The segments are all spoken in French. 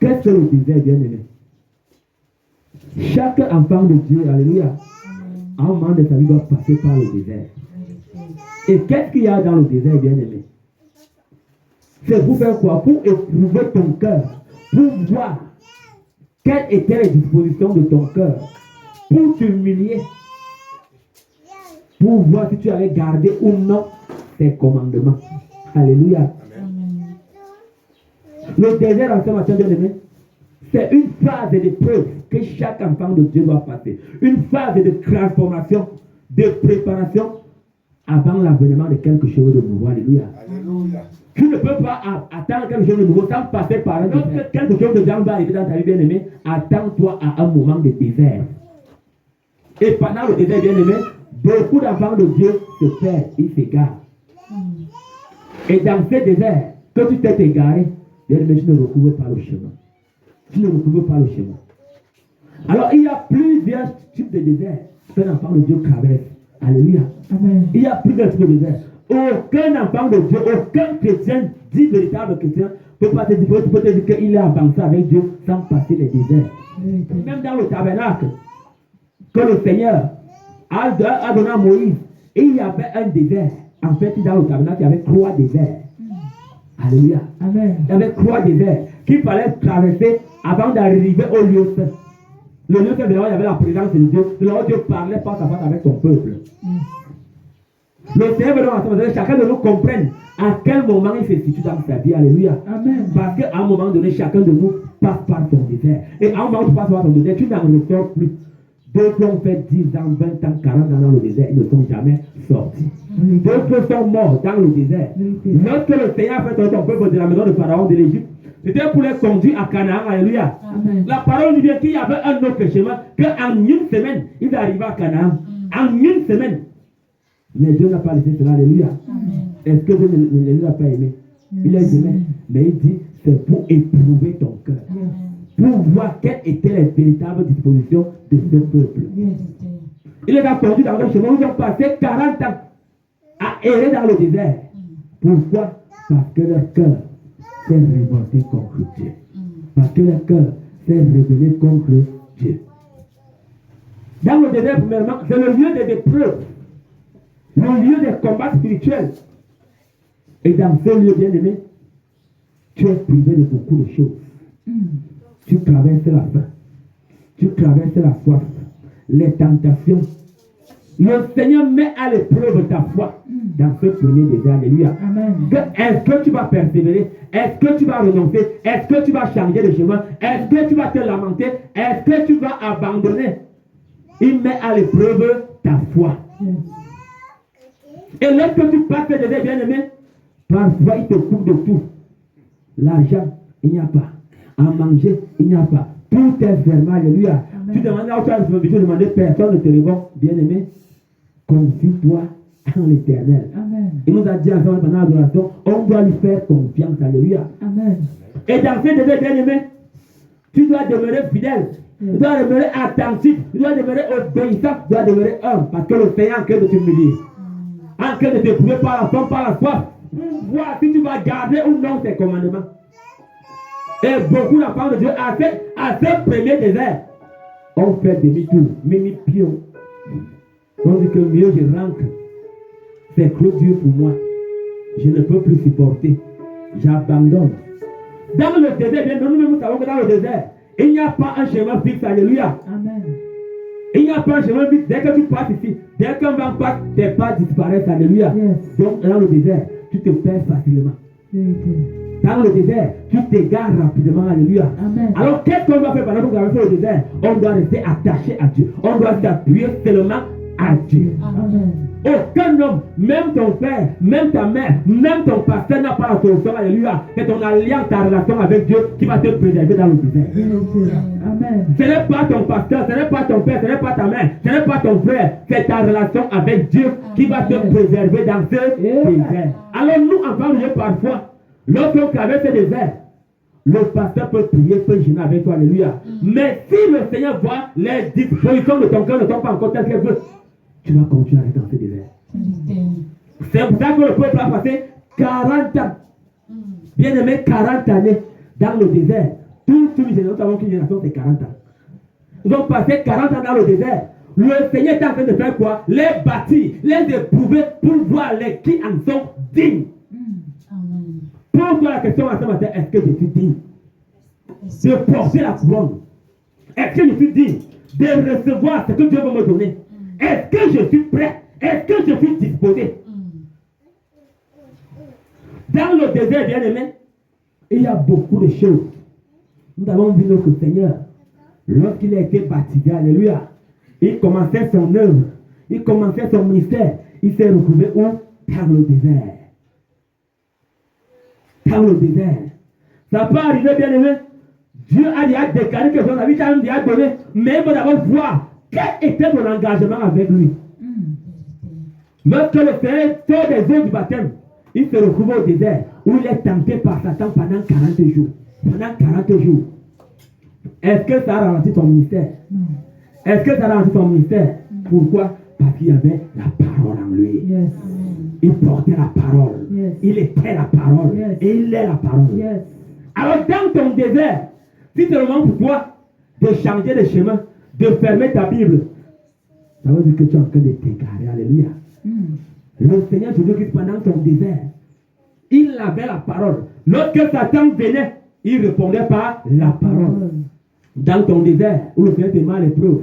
Qu'est-ce que le désert, bien-aimé? Chaque enfant de Dieu, alléluia, à un moment de sa vie doit passer par le désert. Et qu'est-ce qu'il y a dans le désert, bien-aimé? C'est pour faire quoi? Pour éprouver ton cœur, pour voir quelles étaient les dispositions de ton cœur, pour t'humilier, pour voir si tu avais gardé ou non tes commandements. Alléluia. Amen. Le désert en ce matin, bien-aimé, c'est une phase d'épreuve que chaque enfant de Dieu doit passer. Une phase de transformation, de préparation avant l'avènement de quelque chose de nouveau. Alléluia. Alléluia. Tu ne peux pas attendre quelque chose de nouveau sans passer par un autre. Quelque chose de grand va arriver dans ta vie, bien-aimé. Attends-toi à un moment de désert. Et pendant le désert, bien-aimé, beaucoup d'enfants de Dieu se perdent, ils s'égarent. Et dans ce désert, que tu t'es égaré, bien-aimé, tu ne recouvres pas le chemin. Tu ne recouvres pas le chemin. Alors, il y a plusieurs types de déserts qu'un enfant de Dieu traverse. Alléluia. Amen. Il y a plusieurs types de déserts. Aucun enfant de Dieu, aucun chrétien, dit véritable chrétien, peut pas te dire, peut te dire qu'il est avancé avec Dieu sans passer les déserts. Même dans le tabernacle, que le Seigneur a donné à Moïse, et il y avait un désert. En fait, dans le tabernacle, il y avait 3 déserts. Alléluia. Amen. Il y avait 3 déserts qu'il fallait traverser avant d'arriver au lieu saint. Le lieu saint, il y avait la présence de Dieu. Là, Dieu parlait face à face avec son peuple. Le Seigneur veut donc que chacun de nous comprenne à quel moment il se situe dans sa vie. Alléluia. Amen. Parce qu'à un moment donné, chacun de nous passe par son désert. Et à un moment où tu passes par ton désert, tu n'en ressors plus. D'autres ont fait 10 ans, 20 ans, 40 ans dans le désert, ils ne sont jamais sortis. D'autres sont morts dans le désert. Lorsque le Seigneur a fait sortir son peuple de la maison de Pharaon de l'Égypte, c'était pour les conduire à Canaan. Alléluia. Amen. La parole nous dit qu'il y avait un autre chemin, qu'en une semaine, ils arrivaient à Canaan. En une semaine. Mais Dieu n'a pas laissé cela. Alléluia. Est-ce que Dieu ne les a pas aimés? Il les aimait. Mais il dit, c'est pour éprouver ton cœur. Pour voir quelles étaient les véritables dispositions de ce peuple. Il les a conduits dans un chemin où ils ont passé 40 ans à errer dans le désert. Pourquoi? Parce que leur cœur s'est révolté contre Dieu. Parce que leur cœur s'est rebellé contre Dieu. Dans le désert, premièrement, c'est le lieu des épreuves, le lieu des combats spirituels. Et dans ce lieu, bien-aimé, tu es privé de beaucoup de choses. Tu traverses la faim, tu traverses la soif, les tentations. Le Seigneur met à l'épreuve ta foi dans ce premier désert. Alléluia. Est-ce que tu vas persévérer? Est-ce que tu vas renoncer? Est-ce que tu vas changer de chemin? Est-ce que tu vas te lamenter? Est-ce que tu vas abandonner? Il met à l'épreuve ta foi. Et lorsque tu passes ce désert, bien-aimé, parfois il te coupe de tout. L'argent, il n'y a pas. À manger, il n'y a pas. Tout est fermé. Alléluia. Tu demandes à autre chose, tu demandes personne ne te répond. Bien-aimé, confie-toi en l'Éternel. Il nous a dit ensemble pendant l'adoration, on doit lui faire confiance. Alléluia. Amen. Et dans ce désert, bien-aimé, tu dois demeurer fidèle. Tu dois demeurer attentif. Tu dois demeurer obéissant. Tu dois demeurer humble. Parce que le Seigneur est en train de t'humilier. En train de t'éprouver par la faim, par la soif. Pour voir si tu vas garder ou non tes commandements. Et beaucoup d'enfants de Dieu, à ce premier désert, on fait demi-tour, mini-pion. On dit que mieux je rentre. C'est trop dur pour moi. Je ne peux plus supporter. J'abandonne. Dans le désert, bien, nous savons que dans le désert, il n'y a pas un chemin fixe. Alléluia. Amen. Il n'y a pas un chemin fixe. Dès que tu passes ici, dès qu'un vent passe, tes pas disparaissent. Alléluia. Yes. Donc, dans le désert, tu te perds facilement. Dans le désert, tu t'égares rapidement. Alléluia. Amen. Alors, qu'est-ce qu'on doit faire pendant qu'on traverse le désert? On doit rester attaché à Dieu. On doit s'appuyer seulement à Dieu. Amen. Aucun homme, même ton père, même ta mère, même ton pasteur n'a pas la solution. Alléluia. C'est ton alliance, ta relation avec Dieu qui va te préserver dans le désert. Amen. Ce n'est pas ton pasteur, ce n'est pas ton père, ce n'est pas ta mère, ce n'est pas ton frère. C'est ta relation avec Dieu qui va te préserver dans ce désert. Alors nous, enfants de Dieu, parfois, lorsqu'on traverse ce désert, le pasteur peut prier, peut gêner avec toi. Alléluia. Mais si le Seigneur voit les dispositions de ton cœur ne sont pas encore telles qu'elles veulent, tu vas continuer à être dans ce désert. C'est pour ça que le peuple a passé 40 ans. Bien aimé, 40 années dans le désert Toute une génération, nous savons qu'une génération c'est 40 ans. Ils ont passé 40 ans dans le désert. Le Seigneur est en train de faire quoi? Les bâtir, les éprouver pour voir les qui en sont dignes. Pose-toi la question à ce matin, est-ce que je suis digne de porter la couronne? Est-ce que je suis digne de recevoir ce que Dieu veut me donner? Est-ce que je suis prêt? Est-ce que je suis disposé? Dans le désert, bien aimé, il y a beaucoup de choses. Nous avons vu notre Seigneur, lorsqu'il a été baptisé, alléluia, il commençait son œuvre, il commençait son ministère, il s'est retrouvé où? Dans le désert. Dans le désert. Ça peut arriver, bien aimé. Dieu a déjà déclaré que son avis a déjà donné, mais il faut d'abord voir quel était ton engagement avec lui. Lorsque le Seigneur sort des eaux du baptême, il se retrouve au désert où il est tenté par Satan pendant 40 jours. Pendant 40 jours. Est-ce que ça a ralenti ton ministère? Est-ce que ça a ralenti ton ministère? Pourquoi? Parce qu'il y avait la parole en lui. Yes. Il portait la parole. Yes. Il était la parole. Yes. Et il est la parole. Yes. Alors dans ton désert, si c'est le moment pour toi de changer de chemin, de fermer ta Bible, ça veut dire que tu es en train de t'égarer. Alléluia. Le Seigneur Jésus-Christ, pendant ton désert, il avait la parole. Lorsque Satan venait, il répondait par la parole. Dans ton désert, où le Seigneur te met à l'épreuve,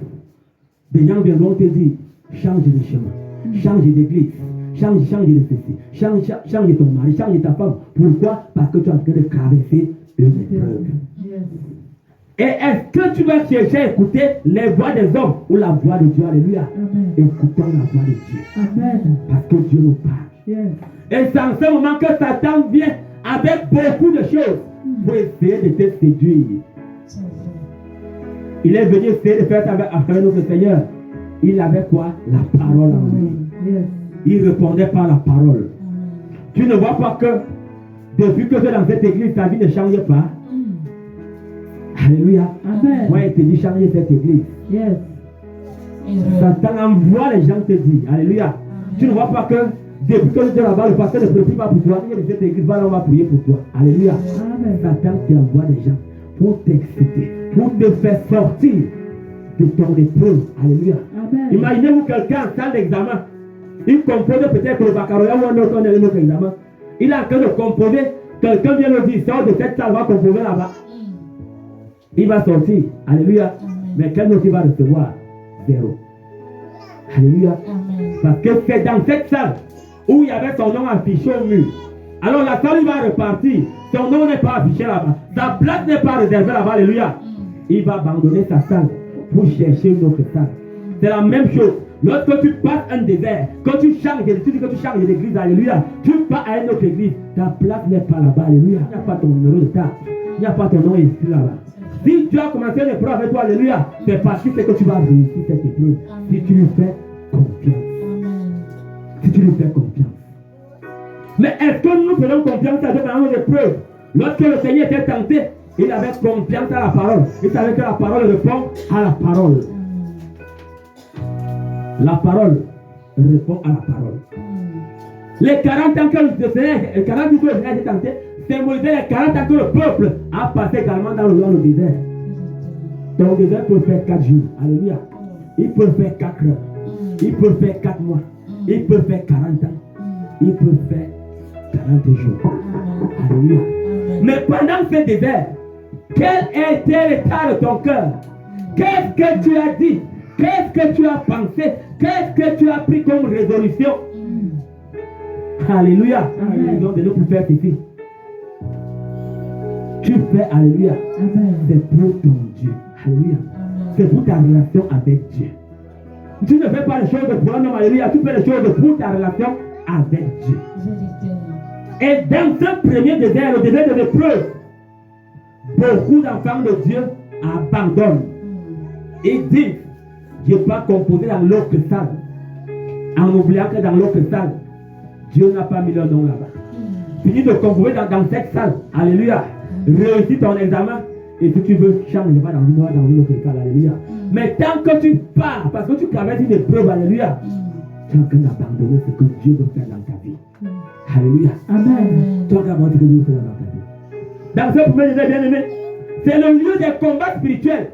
des gens viendront te dire, change de chemin, change d'église, change de ceci, change ton mari, change ta femme. Pourquoi? Parce que tu es en train de traverser une épreuve. Et est-ce que tu vas chercher à écouter les voix des hommes ou la voix de Dieu? Alléluia. Écoutons la voix de Dieu. Amen. Parce que Dieu nous parle. Yes. Et c'est en ce moment que Satan vient avec beaucoup de choses pour essayer de te séduire. Il est venu essayer de faire avec notre Seigneur. Il avait quoi? La parole en lui. Yes. Il répondait par la parole. Tu ne vois pas que depuis que tu es dans cette église, ta vie ne change pas. Alléluia. Amen. Moi, il te dit changer cette église. Yes. Satan envoie les gens te dire. Alléluia. Tu ne vois pas que depuis que tu es là-bas, le pasteur ne prie pas pour toi. Il de cette église, voilà, on va prier pour toi. Alléluia. Amen. Satan t'envoie des gens pour t'exciter, pour te faire sortir de ton épreuve. Alléluia. Amen. Imaginez-vous quelqu'un en salle d'examen. Il compose peut-être le baccalauréat ou un autre examen. Il est en train de composer. Quelqu'un vient le dire, sort de cette salle, va composer là-bas. Il va sortir. Alléluia. Mais quel note il va recevoir? 0. Alléluia. Parce que c'est dans cette salle où il y avait son nom affiché au mur. Alors la salle, il va repartir. Son nom n'est pas affiché là-bas. Sa place n'est pas réservée là-bas. Alléluia. Il va abandonner sa salle pour chercher une autre salle. C'est la même chose. Lorsque tu passes un désert, quand tu changes, tu dis que tu changes d'église, alléluia, tu pars à une autre église, ta place n'est pas là-bas, alléluia. Il n'y a pas ton numéro de table. Il n'y a pas ton nom écrit là-bas. Si tu as commencé l'épreuve avec toi, alléluia, c'est parce que c'est que tu vas réussir cette épreuve. Si tu lui fais confiance. Si tu lui fais confiance. Mais est-ce que nous faisons confiance à Dieu pendant nos épreuves? Lorsque le Seigneur était tenté, il avait confiance à la parole. Il savait que la parole répond à la parole. La parole répond à la parole. Les 40 ans que le Seigneur, les 40 jours que le Seigneur était tenté, symbolisait les 40 ans que le peuple a passé également dans le désert. Ton désert peut faire 4 jours. Alléluia. Il peut faire 4 heures. Il peut faire 4 mois. Il peut faire 40 ans. Il peut faire 40 jours. Alléluia. Mais pendant ce désert, quel était l'état de ton cœur? Qu'est-ce que tu as dit? Qu'est-ce que tu as pensé? Qu'est-ce que tu as pris comme résolution? Alléluia. Alléluia. De nous pour faire ceci. Tu fais alléluia. C'est pour ton Dieu. Alléluia. C'est pour ta relation avec Dieu. Tu ne fais pas les choses pour un homme. Alléluia. Tu fais les choses pour ta relation avec Dieu. Et dans ce premier désert, le désert de l'épreuve, beaucoup d'enfants de Dieu abandonnent. Ils disent, je n'ai pas composé dans l'autre salle. En oubliant que dans l'autre salle, Dieu n'a pas mis leur nom là-bas. Finis de composer dans cette salle. Alléluia. Réussis ton examen. Et si tu veux, change pas dans une autre école. Alléluia. Mais tant que tu pars, parce que tu traverses une épreuve, alléluia, tu es en train d'abandonner ce que Dieu veut faire dans ta vie. Alléluia. Amen. Tu as abandonné ce que Dieu veut faire dans ta vie. Dans ce premier désert, bien aimé, C'est le lieu des combats spirituels.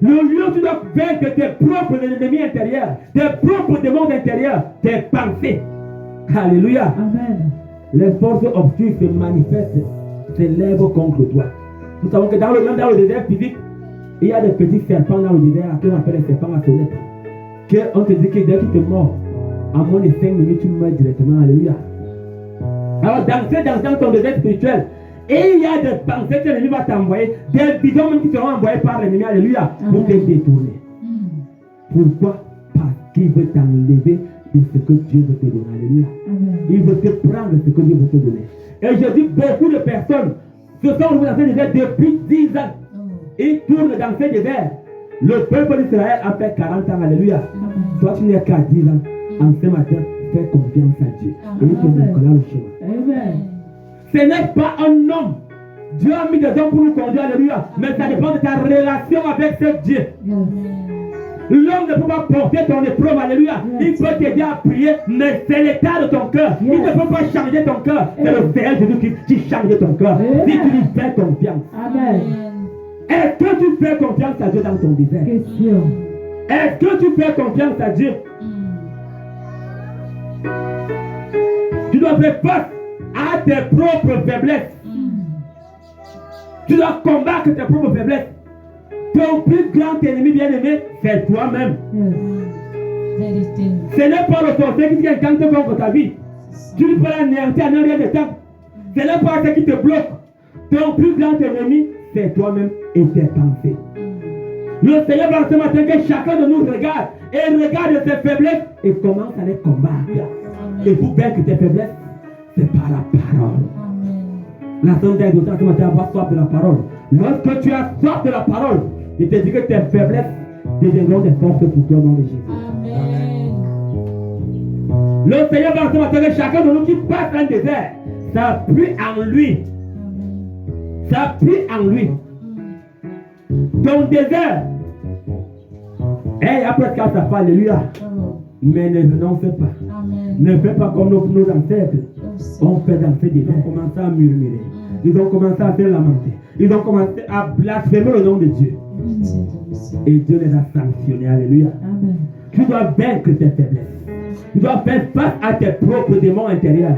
Le lieu où tu dois vaincre tes propres ennemis intérieurs, tes propres démons intérieurs, tes pensées. Alléluia. Amen. Les forces obscures se manifestent, s'élèvent contre toi. Nous savons que même dans le désert physique, il y a des petits serpents dans le désert, qu'on appelle les serpents à sonnette. On te dit que dès qu'il te mord, à moins de 5 minutes, tu meurs directement. Alléluia. Alors, dans ton désert spirituel, et il y a des pensées que l'ennemi va t'envoyer, des bidons même qui seront envoyés par l'ennemi. Alléluia. Pour te détourner. Pourquoi? Parce qu'il veut t'enlever de ce que Dieu veut te donner. Alléluia. Il veut te prendre ce que Dieu veut te donner. Et je dis, beaucoup de personnes se sont retrouvées dans ce désert depuis 10 ans. Ils tournent dans ce désert. Le peuple d'Israël a fait 40 ans. Alléluia. Toi, tu n'es qu'à 10 ans. En ce matin, fais confiance à Dieu. Et il te montrera le chemin. Amen. Ce n'est pas un homme. Dieu a mis des hommes pour nous conduire. Alléluia. Mais ça dépend de ta relation avec ce Dieu. L'homme ne peut pas porter ton épreuve, alléluia. Il peut t'aider à prier, mais c'est l'état de ton cœur. Il ne peut pas changer ton cœur. C'est le Seigneur Jésus qui change ton cœur. Si tu lui fais confiance. Amen. Est-ce que tu fais confiance à Dieu dans ton désert? Question. Est-ce que tu fais confiance à Dieu? Tu dois faire face à tes propres faiblesses. Tu dois combattre tes propres faiblesses. Ton plus grand ennemi bien-aimé, c'est toi-même. Ce n'est pas le sorcier qui t'encante contre ta vie. Tu ne peux l'anéantir en un rien de temps. Ce n'est pas ce qui te bloque. Ton plus grand ennemi, c'est toi-même et tes pensées. Le Seigneur va ce matin que chacun de nous regarde et regarde ses faiblesses et commence à les combattre. Et pour vaincre tes faiblesses, c'est par la parole. La Sainte Exhortation ce matin avoir soif de la parole. Lorsque tu as soif de la parole, je te dis que tes faiblesses deviendront des forces pour toi dans le Jésus. Amen. Le Seigneur va ce matin que chacun de nous qui passe un désert, ça appuie en lui. Ça appuie en lui. Ton désert, après ce qu'il a fait, alléluia. Mais ne renonce pas. Amen. Ne fais pas comme nos ancêtres. On fait dans ce désert. Ils ont commencé à murmurer. Ils ont commencé à se lamenter. Ils ont commencé à blasphémer le nom de Dieu. Et Dieu les a sanctionnés. Alléluia. Amen. Tu dois vaincre tes faiblesses. Tu dois faire face à tes propres démons intérieurs.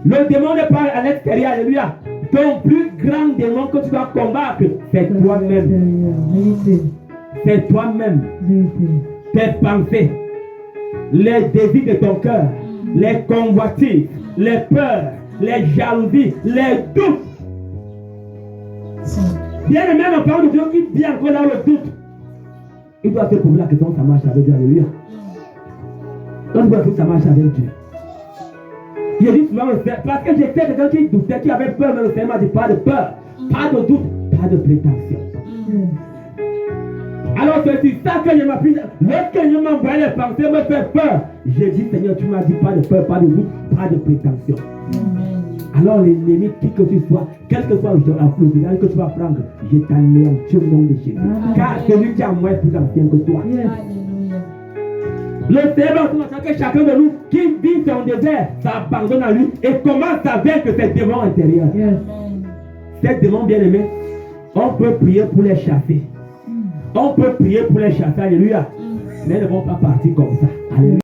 Le démon n'est pas à l'extérieur. Alléluia. Ton plus grand démon que tu dois combattre, c'est toi-même. C'est toi-même. Tes pensées, les désirs de ton cœur, les convoitises, les peurs, les jalousies, les doutes. Bien aimé, le parole de Dieu qui vient encore dans le doute. Il doit se poser la question, ça marche avec Dieu. Alléluia. On doit que ça marche avec Dieu. Il dit souvent, parce que j'étais quelqu'un qui doutait, qui avait peur, mais le Seigneur m'a dit pas de peur, pas de doute, pas de prétention. Alors c'est sur ça que je m'appuie. Lorsque je m'envoie les pensées me fait peur, j'ai dit Seigneur, tu m'as dit pas de peur, pas de doute, pas de prétention. Alors l'ennemi, qui que tu sois, quel que soit le visage que tu vas prendre, je t'anéantis au nom de Jésus. Car celui qui a moi est plus ancien que toi. Le Seigneur va que chacun de nous qui vit dans le désert s'abandonne à lui et commence à vaincre ses démons intérieurs. Ces démons bien-aimés, on peut prier pour les chasser. On peut prier pour les chasser, alléluia. Mais ils ne vont pas partir comme ça. Alléluia.